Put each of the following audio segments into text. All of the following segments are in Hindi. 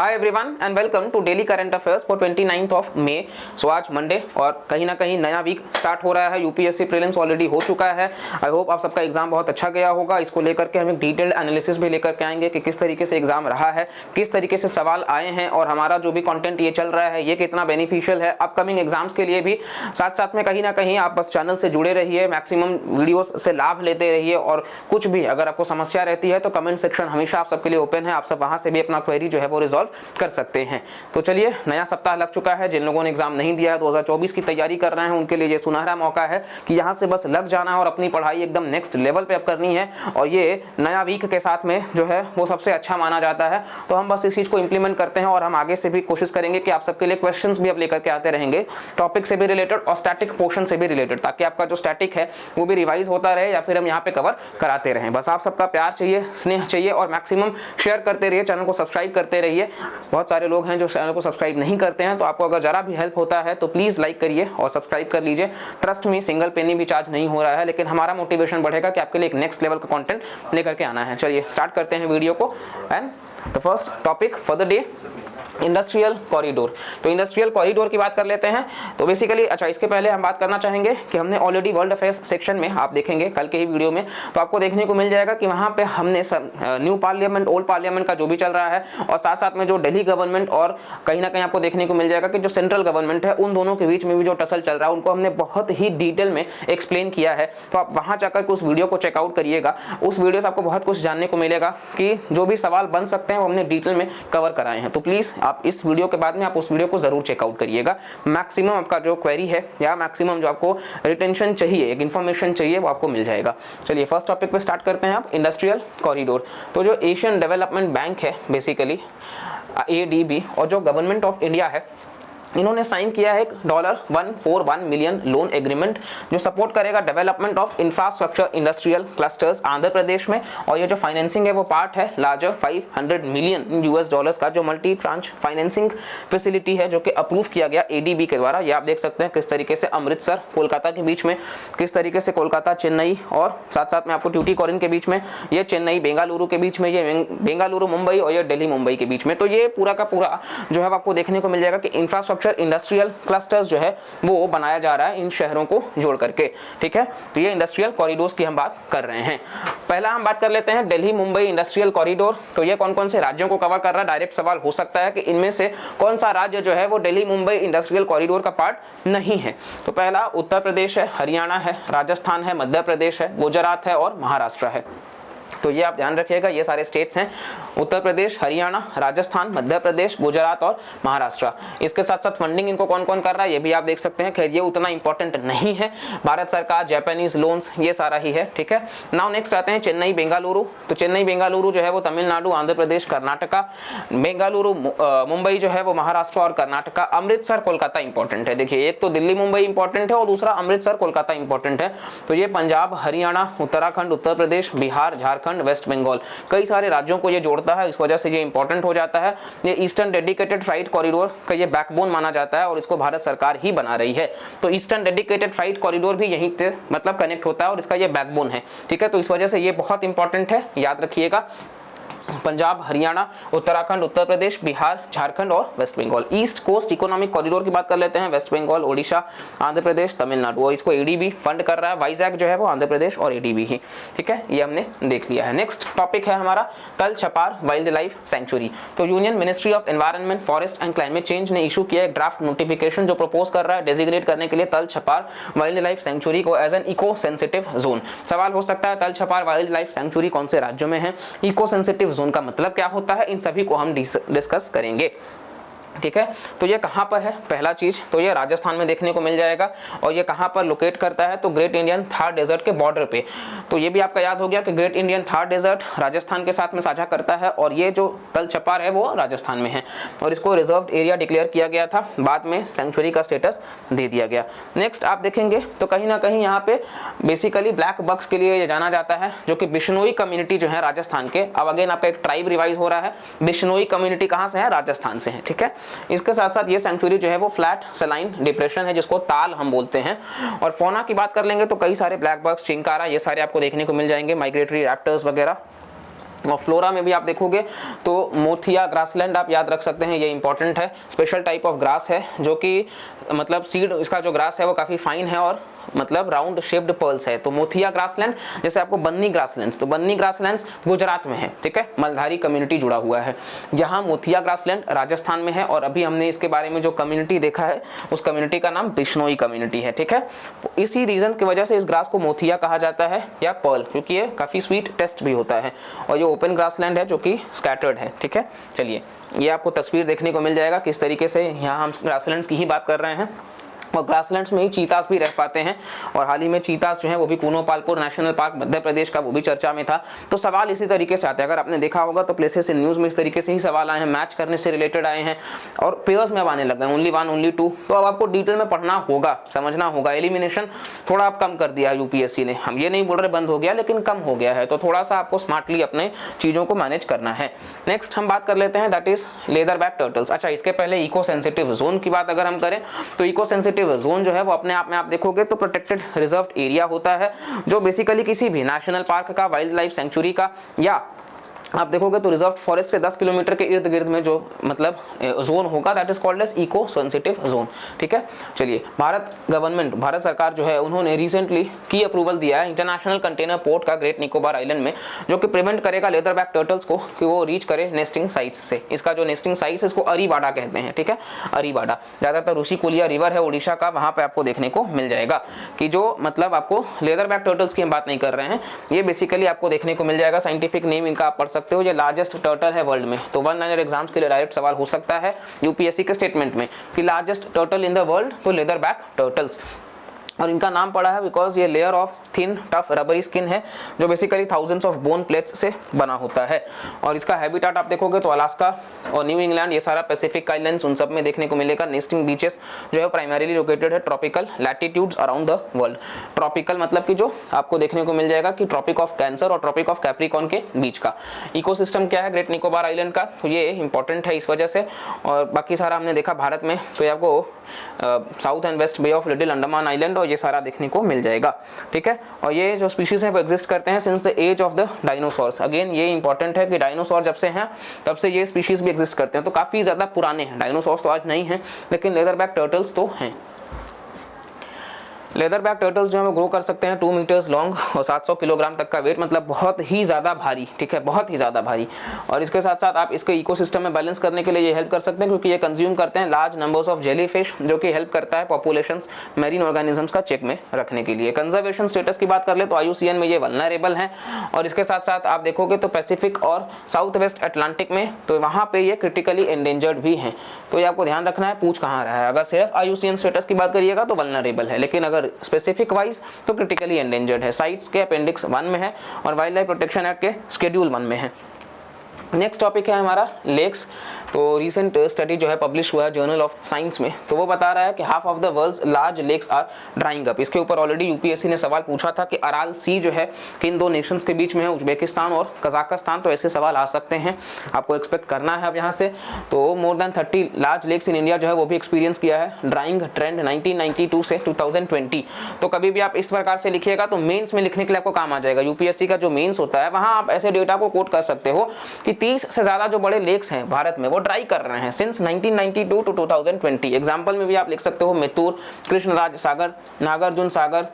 Hi everyone and welcome to daily current affairs for 29th of May. So आज मंडे और कहीं ना कहीं नया वीक स्टार्ट हो रहा है। यूपीएससी प्रीलिम्स ऑलरेडी हो चुका है। आई होप आप सबका एग्जाम बहुत अच्छा गया होगा। इसको लेकर के हम एक डिटेल्ड एनालिसिस भी लेकर के आएंगे कि किस तरीके से एग्जाम रहा है, किस तरीके से सवाल आए हैं और हमारा जो भी कंटेंट ये चल रहा है ये कितना बेनिफिशियल है अपकमिंग एग्जाम्स के लिए भी। साथ साथ में कहीं ना कहीं आप बस चैनल से जुड़े रहिए, मैक्सिमम वीडियोस से लाभ लेते रहिए और कुछ भी अगर आपको समस्या रहती है तो कमेंट सेक्शन हमेशा आप सबके लिए ओपन है। आप सब वहां से भी अपना क्वेरी जो है वो रिजॉल्व कर सकते हैं। तो चलिए, नया सप्ताह लग चुका है। जिन लोगों ने एग्जाम नहीं दिया है, 2024 की तैयारी कर रहे हैं, उनके लिए ये सुनहरा मौका है कि यहाँ से बस लग जाना है और अपनी पढ़ाई एकदम नेक्स्ट लेवल पे अब करनी है। और ये नया वीक के साथ में जो है वो सबसे अच्छा माना जाता है। तो हम बस इस चीज को इंप्लीमेंट करते हैं और हम आगे से भी कोशिश करेंगे कि आप सबके लिए क्वेश्चंस भी अब लेकर के आते रहेंगे, टॉपिक से भी रिलेटेड और स्टैटिक पोर्शन से भी रिलेटेड, ताकि आपका जो स्टैटिक है वो भी रिवाइज होता रहे या फिर हम यहाँ पे कवर कराते रहें। बस आप सबका प्यार चाहिए, स्नेह चाहिए और मैक्सिमम शेयर करते रहिए, चैनल को सब्सक्राइब करते रहिए। बहुत सारे लोग हैं जो चैनल को सब्सक्राइब नहीं करते हैं, तो आपको अगर जरा भी हेल्प होता है तो प्लीज लाइक करिए और सब्सक्राइब कर लीजिए। ट्रस्ट मी, सिंगल पेनी भी चार्ज नहीं हो रहा है, लेकिन हमारा मोटिवेशन बढ़ेगा कि आपके लिए एक नेक्स्ट लेवल का कंटेंट लेकर के आना है। चलिए स्टार्ट करते हैं वीडियो को। And the first topic for the day, industrial corridor. तो इंडस्ट्रियल कॉरिडोर की बात कर लेते हैं। तो बेसिकली अच्छा, इसके पहले हम बात करना चाहेंगे कि हमने ऑलरेडी वर्ल्ड अफेयर्स सेक्शन में, आप देखेंगे कल के ही वीडियो में, तो आपको देखने को मिल जाएगा कि वहां पे हमने न्यू पार्लियामेंट, ओल्ड पार्लियामेंट का जो भी चल रहा है और साथ साथ में जो दिल्ली गवर्नमेंट और कहीं ना कहीं आपको देखने को मिल जाएगा कि जो सेंट्रल गवर्नमेंट है, उन दोनों के बीच में भी जो टसल चल रहा है उनको हमने बहुत ही डिटेल में एक्सप्लेन किया है। तो आप वहां जाकर के उस वीडियो को चेकआउट करिएगा। उस वीडियो से आपको बहुत कुछ जानने को मिलेगा कि जो भी सवाल बन सकते हैं वो हमने डिटेल में कवर कराए हैं। तो प्लीज आप इस वीडियो के बाद में आप उस वीडियो को जरूर चेकआउट करिएगा। मैक्सिमम आपका जो क्वेरी है या मैक्सिमम जो आपको रिटेंशन चाहिए, एक इन्फॉर्मेशन चाहिए, वो आपको मिल जाएगा। चलिए फर्स्ट टॉपिक पे स्टार्ट करते हैं आप, इंडस्ट्रियल कॉरिडोर। तो जो एशियन डेवलपमेंट बैंक है बेसिकली ADB और जो गवर्नमेंट ऑफ इंडिया है, इन्होंने साइन किया है एक $141 मिलियन लोन एग्रीमेंट जो सपोर्ट करेगा development of infrastructure industrial clusters Andhra Pradesh में। और ये जो फाइनेंसिंग है वो पार्ट है लार्जर $500 मिलियन US का जो मल्टी ट्रांच फाइनेंसिंग फैसिलिटी है जो कि अप्रूव किया गया ADB के द्वारा। ये आप देख सकते हैं किस तरीके से अमृतसर कोलकाता के बीच में, किस तरीके से कोलकाता चेन्नई और साथ साथ में आपको ट्यूटिकोरिन के बीच में, ये चेन्नई बेंगलुरु के बीच में, ये बेंगलुरु मुंबई और ये दिल्ली मुंबई के बीच में। तो ये पूरा का पूरा जो है आपको देखने को मिल जाएगा कि इंफ्रास्ट्रक्चर इंडस्ट्रियल क्लस्टर्स जो है वो बनाया जा रहा है इन शहरों को जोड़ करके। ठीक है, तो ये इंडस्ट्रियल कॉरिडोर्स की हम बात कर रहे हैं। पहला हम बात कर लेते हैं दिल्ली मुंबई इंडस्ट्रियल कॉरिडोर। तो ये कौन कौन से राज्यों को कवर कर रहा है? डायरेक्ट सवाल हो सकता है कि इनमें से कौन सा राज्य जो है वो दिल्ली मुंबई इंडस्ट्रियल कॉरिडोर का पार्ट नहीं है। तो पहला उत्तर प्रदेश है, हरियाणा है, राजस्थान है, मध्य प्रदेश है, गुजरात है और महाराष्ट्र है। तो ये आप ध्यान रखिएगा, ये सारे स्टेट्स हैं, उत्तर प्रदेश, हरियाणा, राजस्थान, मध्य प्रदेश, गुजरात और महाराष्ट्र। इसके साथ साथ फंडिंग इनको कौन कौन कर रहा है ये भी आप देख सकते हैं। खैर ये उतना इंपॉर्टेंट नहीं है, भारत सरकार, जापानीज लोन्स, ये सारा ही है। ठीक है, नाउ नेक्स्ट आते हैं चेन्नई बेंगलुरु। तो चेन्नई बेंगलुरु जो है वो तमिलनाडु, आंध्र प्रदेश, कर्नाटका, बेंगलुरु मुंबई जो है वो महाराष्ट्र और कर्नाटका, अमृतसर कोलकाता इंपॉर्टेंट है। देखिए, एक तो दिल्ली मुंबई इंपॉर्टेंट है और दूसरा अमृतसर कोलकाता इंपॉर्टेंट है। तो ये पंजाब, हरियाणा, उत्तराखंड, उत्तर प्रदेश, बिहार, झारखंड, वेस्ट बंगाल, कई सारे राज्यों को ये जोड़ता है, इस वजह से ये इंपॉर्टेंट हो जाता है। ये ईस्टर्न डेडिकेटेड फ्राइट कॉरिडोर का ये बैकबोन माना जाता है और इसको भारत सरकार ही बना रही है। तो ईस्टर्न डेडिकेटेड फ्राइट कॉरिडोर भी यहीं से मतलब कनेक्ट होता है और इसका ये बैकबोन है। ठीक है, तो इस वजह से ये बहुत इंपॉर्टेंट है, याद रखिएगा। पंजाब, हरियाणा, उत्तराखंड, उत्तर प्रदेश, बिहार, झारखंड और west Bengal. East coast economic corridor की बात कर लेते हैं, वेस्ट बंगाल, ओडिशा, आंध्र प्रदेश, तमिलनाडु, और इसको ADB फंड कर रहा है। वाइजैक जो है वो आंध्र प्रदेश और ADB ही। ठीक है, ये हमने देख लिया है। नेक्स्ट टॉपिक है हमारा तल छपार वाइल्ड लाइफ सेंचुरी। तो union ministry of environment, forest and climate change ने इशू किया एक ड्राफ्ट नोटिफिकेशन जो प्रपोज कर रहा है डेजिग्नेट करने के लिए Tal Chhapar wildlife sanctuary को as an eco sensitive zone. सवाल हो सकता है तल छपार वाइल्ड लाइफ सेंचुरी कौन से राज्यों में है, इको सेंसिटिव जोन का मतलब क्या होता है, इन सभी को हम डिस्कस करेंगे। ठीक है, तो ये कहाँ पर है? पहला चीज तो ये राजस्थान में देखने को मिल जाएगा और ये कहाँ पर लोकेट करता है? तो ग्रेट इंडियन थार डेजर्ट के बॉर्डर पे। तो ये भी आपका याद हो गया कि great Indian Thar desert Rajasthan के साथ में साझा करता है और ये जो तल छपार है वो राजस्थान में है और इसको रिजर्व्ड एरिया डिक्लेयर किया गया था, बाद में सेंचुरी का स्टेटस दे दिया गया। नेक्स्ट आप देखेंगे तो कहीं ना कहीं यहाँ पे बेसिकली ब्लैक बक्स के लिए ये जाना जाता है, जो कि बिश्नोई कम्युनिटी जो है राजस्थान के, अब अगेन आपका एक ट्राइब रिवाइज हो रहा है, बिश्नोई कम्युनिटी कहाँ से है? राजस्थान से है। ठीक है, इसके साथ साथ ये सेंचुरी जो है वो फ्लैट सलाइन डिप्रेशन है जिसको ताल हम बोलते हैं। और फौना की बात कर लेंगे तो कई सारे ब्लैक बक्स, चिंकारा, ये सारे आपको देखने को मिल जाएंगे, माइग्रेटरी रैप्टर्स वगैरह। और फ्लोरा में भी आप देखोगे तो मोथिया ग्रासलैंड आप याद रख सकते हैं, ये इंपॉर्टेंट है। स्पेशल टाइप ऑफ ग्रास है जो कि मतलब सीड इसका जो ग्रास है वो काफ़ी फाइन है और मतलब राउंड शेप्ड पर्ल्स है। तो मोथिया ग्रासलैंड, जैसे आपको बन्नी ग्रासलैंड्स, तो बन्नी ग्रासलैंड्स गुजरात में है, ठीक है, मलधारी कम्युनिटी जुड़ा हुआ है। यहाँ मोथिया ग्रासलैंड राजस्थान में है और अभी हमने इसके बारे में जो कम्युनिटी देखा है उस कम्युनिटी का नाम बिश्नोई कम्युनिटी है, ठीक है। इसी रीजन की वजह से इस ग्रास को मोथिया कहा जाता है या पर्ल, क्योंकि ये काफ़ी स्वीट टेस्ट भी होता है। और ये ओपन ग्रासलैंड है जो कि स्कैटर्ड है, ठीक है। चलिए ये आपको तस्वीर देखने को मिल जाएगा किस तरीके से यहाँ हम ग्रासलैंड्स की ही बात कर रहे हैं। और ग्रासलैंड्स में ही चीतास भी रह पाते हैं और हाल ही में चीतास जो है वो भी कूनो पालपुर नेशनल पार्क मध्य प्रदेश का वो भी चर्चा में था। तो सवाल इसी तरीके से आते हैं, अगर आपने देखा होगा तो प्लेसेस इन न्यूज़ में इस तरीके से ही सवाल आए हैं, मैच करने से रिलेटेड आए हैं और पेयर्स में अब आने लग गए, ओनली 1 ओनली 2। तो अब आपको डिटेल में पढ़ना होगा, समझना होगा। एलिमिनेशन थोड़ा आप कम कर दिया यूपीएससी ने, हम ये नहीं बोल रहे बंद हो गया, लेकिन कम हो गया है। तो थोड़ा सा आपको स्मार्टली अपने चीज़ों को मैनेज करना है। नेक्स्ट हम बात कर लेते हैं, that is leather back turtles. अच्छा, इसके पहले इको सेंसिटिव जोन की बात अगर हम करें तो इको सेंसिटिव जोन जो है वो अपने आप में आप देखोगे तो प्रोटेक्टेड रिजर्व्ड एरिया होता है जो बेसिकली किसी भी नेशनल पार्क का, वाइल्ड लाइफ सेंचुरी का या आप देखोगे तो रिजर्व फॉरेस्ट के 10 किलोमीटर के इर्द गिर्द में जो मतलब जोन होगा that is called as eco sensitive zone, ठीक है। चलिए, भारत गवर्नमेंट, भारत सरकार जो है उन्होंने रिसेंटली की अप्रूवल दिया है इंटरनेशनल कंटेनर पोर्ट का ग्रेट निकोबार आइलैंड में, जो कि प्रिवेंट करेगा लेदर बैक टर्टल्स को कि वो रीच करे नेस्टिंग साइट्स से। इसका जो नेस्टिंग साइट्स है इसको अरीवाडा कहते हैं, ठीक है, अरीवाडा। ज़्यादातर ऋषिकुलिया रिवर है उड़ीसा का, वहाँ पे आपको देखने को मिल जाएगा कि जो मतलब आपको लेदर बैक टर्टल्स की हम बात नहीं कर रहे हैं, ये बेसिकली आपको देखने को मिल जाएगा। साइंटिफिक नेम इनका आप पढ़ सकते हो, ये लार्जेस्ट टर्टल है वर्ल्ड में। तो 1 लाइनर एग्जाम्स के लिए डायरेक्ट सवाल हो सकता है यूपीएससी के स्टेटमेंट में कि largest turtle in the world, तो लेदर बैक टर्टल्स। और इनका नाम पड़ा है बिकॉज ये layer of thin tough rubbery skin है जो basically thousands of bone plates से बना होता है। और इसका हैबिटेट आप देखोगे तो अलास्का और न्यू इंग्लैंड, ये सारा पैसिफिक आइलैंड्स, उन सब में देखने को मिलेगा। नेस्टिंग बीचेस जो है प्राइमरीली लोकेटेड है tropical latitudes around the world. Tropical मतलब कि जो आपको देखने को मिल जाएगा कि ट्रॉपिक ऑफ कैंसर और ट्रॉपिक ऑफ कैप्रिकॉर्न के बीच का इकोसिस्टम क्या है ग्रेट निकोबार आइलैंड का, तो ये इंपॉर्टेंट है इस वजह से। और बाकी सारा हमने देखा भारत में, तो ये आपको south and west bay of little Andaman island और ये सारा देखने को मिल जाएगा, ठीक है। और ये जो स्पीशीज है वो एग्जिस्ट करते हैं since the age of the dinosaurs. Again ये इंपॉर्टेंट है कि डायनासोर जब से हैं तब से ये स्पीशीज भी एग्जिस्ट करते हैं, तो काफी ज्यादा पुराने हैं। डायनासोर्स तो आज नहीं है लेकिन लेदर बैक टर्टल्स तो हैं। लेदर बैक टर्टल्स जो है वो ग्रो कर सकते हैं 2 मीटर्स लॉन्ग और 700 किलोग्राम तक का वेट, मतलब बहुत ही ज़्यादा भारी, ठीक है, बहुत ही ज़्यादा भारी। और इसके साथ साथ आप इसके इकोसिस्टम में बैलेंस करने के लिए ये हेल्प कर सकते हैं क्योंकि ये कंज्यूम करते हैं large numbers of jelly fish, जो कि हेल्प करता है पॉपुलेशंस मैरीन ऑर्गेनिजम्स का चेक में रखने के लिए। कंजर्वेशन स्टेटस की बात कर ले तो IUCN में ये वल्नरेबल है। और इसके साथ साथ आप देखोगे तो पैसिफिक और साउथ वेस्ट अटलांटिक में, तो वहाँ पे ये क्रिटिकली एंडेंजर्ड भी हैं। तो ये आपको ध्यान रखना है पूछ कहाँ रहा है। अगर सिर्फ IUCN स्टेटस की बात करिएगा तो वल्नरेबल है, लेकिन अगर स्पेसिफिक वाइज तो क्रिटिकली एंडेंजर्ड है। साइट्स के अपेंडिक्स 1 में है और वाइल्ड लाइफ प्रोटेक्शन एक्ट के शेड्यूल 1 में है। नेक्स्ट टॉपिक है हमारा लेक्स। तो रिसेंट स्टडी जो है पब्लिश हुआ है जर्नल ऑफ साइंस में, तो वो बता रहा है कि half of the world's large lakes are drying up. इसके ऊपर ऑलरेडी यूपीएससी ने सवाल पूछा था कि अराल सी जो है किन 2 नेशंस के बीच में है, उज्बेकिस्तान और कजाकिस्तान। तो ऐसे सवाल आ सकते हैं, आपको एक्सपेक्ट करना है अब यहाँ से। तो more than 30 large lakes in India जो है वो भी एक्सपीरियंस किया है ड्राइंग ट्रेंड 1992 से 2020। तो कभी भी आप इस प्रकार से लिखिएगा तो मेंस में लिखने के लिए आपको काम आ जाएगा। यूपीएससी का जो मेंस होता है वहाँ आप ऐसे डेटा को कोट कर सकते हो कि 30 से ज़्यादा जो बड़े लेक्स हैं भारत में वो ड्राई कर रहे हैं सिंस 1992 टू 2020। एग्जाम्पल में भी आप लिख सकते हो मित्तूर, कृष्णराज सागर, नागार्जुन सागर,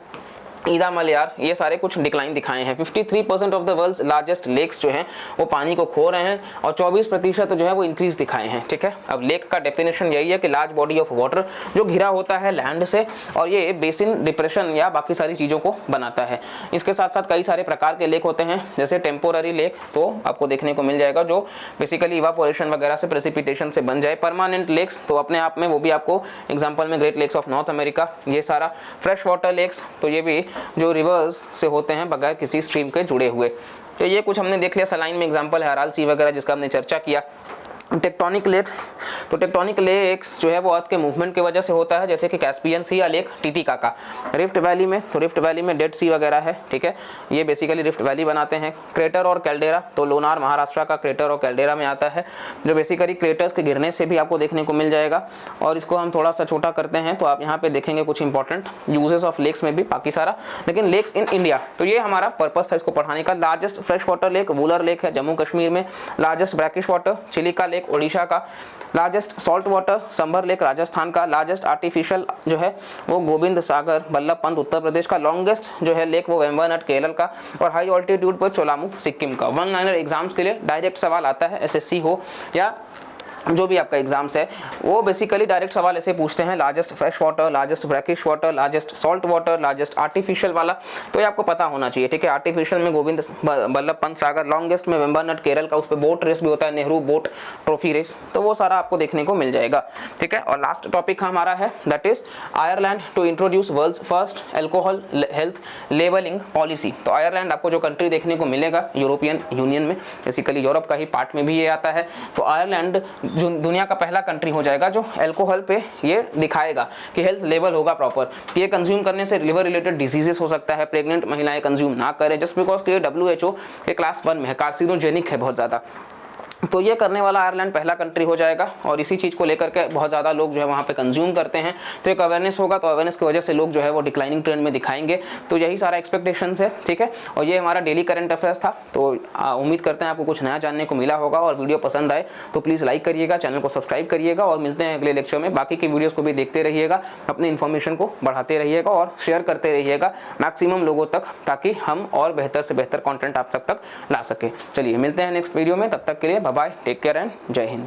ईदा मलयार, ये सारे कुछ डिक्लाइन दिखाए हैं। 53% of the world's largest lakes जो हैं वो पानी को खो रहे हैं और 24% जो है वो इंक्रीज दिखाए हैं, ठीक है। अब लेक का डेफिनेशन यही है कि लार्ज बॉडी ऑफ वाटर जो घिरा होता है लैंड से और ये बेसिन डिप्रेशन या बाकी सारी चीज़ों को बनाता है। इसके साथ साथ कई सारे प्रकार के लेक होते हैं, जैसे टेम्पोररी लेक तो आपको देखने को मिल जाएगा जो बेसिकली इवापोरेशन वगैरह से प्रेसिपिटेशन से बन जाए। परमानेंट लेक्स तो अपने आप में वो भी आपको एग्जाम्पल में great lakes of north America, ये सारा। फ्रेश वाटर लेक्स तो ये भी जो रिवर्स से होते हैं बगैर किसी स्ट्रीम के जुड़े हुए। तो ये कुछ हमने देख लिया। सलाइन में एग्जांपल है अराल सी वगैरह जिसका हमने चर्चा किया। टेक्टोनिक प्लेट, तो टेक्टोनिक प्लेट्स जो है वो अर्थ के मूवमेंट की वजह से होता है, जैसे कि कैस्पियन सी या लेक टिटिकाका। रिफ्ट वैली में, तो रिफ्ट वैली में डेड सी वगैरह है, ठीक है, ये बेसिकली रिफ्ट वैली बनाते हैं। क्रेटर और कैल्डेरा, तो लोनार महाराष्ट्र का क्रेटर और कैल्डेरा में आता है, जो बेसिकली क्रेटर्स के गिरने से भी आपको देखने को मिल जाएगा। और इसको हम थोड़ा सा छोटा करते हैं तो आप यहाँ पे देखेंगे कुछ इंपॉर्टेंट यूजेस ऑफ लेक्स में भी, बाकी सारा, लेकिन लेक्स इन इंडिया, तो ये हमारा पर्पस था इसको पढ़ाने का। Largest fresh water lake Wular lake है जम्मू कश्मीर में, largest brackish water Chilika lake Orissa का, largest salt water Sambhar lake Rajasthan का, लार्जेस्ट आर्टिफिशियल जो है वो गोविंद सागर बल्लभ पंत उत्तर प्रदेश का, लॉन्गेस्ट जो है लेक वो वेम्बनाड केरल का, और हाई ऑल्टीट्यूड पर चोलामू सिक्किम का। वन लाइनर एग्जाम्स के लिए डायरेक्ट सवाल आता है, एसएससी हो या जो भी आपका एग्जाम्स है वो बेसिकली डायरेक्ट सवाल ऐसे पूछते हैं, largest fresh water, largest brackish water, largest salt water, largest artificial वाला, तो ये आपको पता होना चाहिए, ठीक है। आर्टिफिशियल में गोविंद बल्लभ पंत सागर, लॉन्गेस्ट में वेम्बनाड केरल का, उस पर बोट रेस भी होता है, नेहरू बोट ट्रॉफी रेस, तो वो सारा आपको देखने को मिल जाएगा, ठीक है। और लास्ट टॉपिक हमारा है that is Ireland to introduce world's first alcohol health labelling policy. तो आयरलैंड आपको जो कंट्री देखने को मिलेगा यूरोपियन यूनियन में, बेसिकली यूरोप का ही पार्ट में भी ये आता है, तो आयरलैंड जो दुनिया का पहला कंट्री हो जाएगा जो अल्कोहल पे ये दिखाएगा कि हेल्थ लेवल होगा प्रॉपर, ये कंज्यूम करने से लिवर रिलेटेड डिजीजेस हो सकता है, प्रेग्नेंट महिलाएं कंज्यूम ना करें जस्ट बिकॉज कि ये WHO के क्लास 1 में है, कार्सिनोजेनिक है बहुत ज़्यादा। तो ये करने वाला आयरलैंड पहला कंट्री हो जाएगा, और इसी चीज़ को लेकर के बहुत ज़्यादा लोग जो है वहाँ पे कंज्यूम करते हैं, तो एक अवेयरनेस होगा, तो अवेयरनेस की वजह से लोग जो है वो डिक्लाइनिंग ट्रेंड में दिखाएंगे। तो यही सारा एक्सपेक्टेशंस है, ठीक है। और ये हमारा डेली करंट अफेयर्स था, तो उम्मीद करते हैं आपको कुछ नया जानने को मिला होगा, और वीडियो पसंद आए तो प्लीज़ लाइक करिएगा, चैनल को सब्सक्राइब करिएगा, और मिलते हैं अगले लेक्चर में। बाकी की वीडियोज़ को भी देखते रहिएगा, अपनी इन्फॉर्मेशन को बढ़ाते रहिएगा और शेयर करते रहिएगा मैक्सिमम लोगों तक, ताकि हम और बेहतर से बेहतर कॉन्टेंट आप सब तक ला सके। चलिए मिलते हैं नेक्स्ट वीडियो में, तब तक के लिए bye bye, take care and जय हिंद।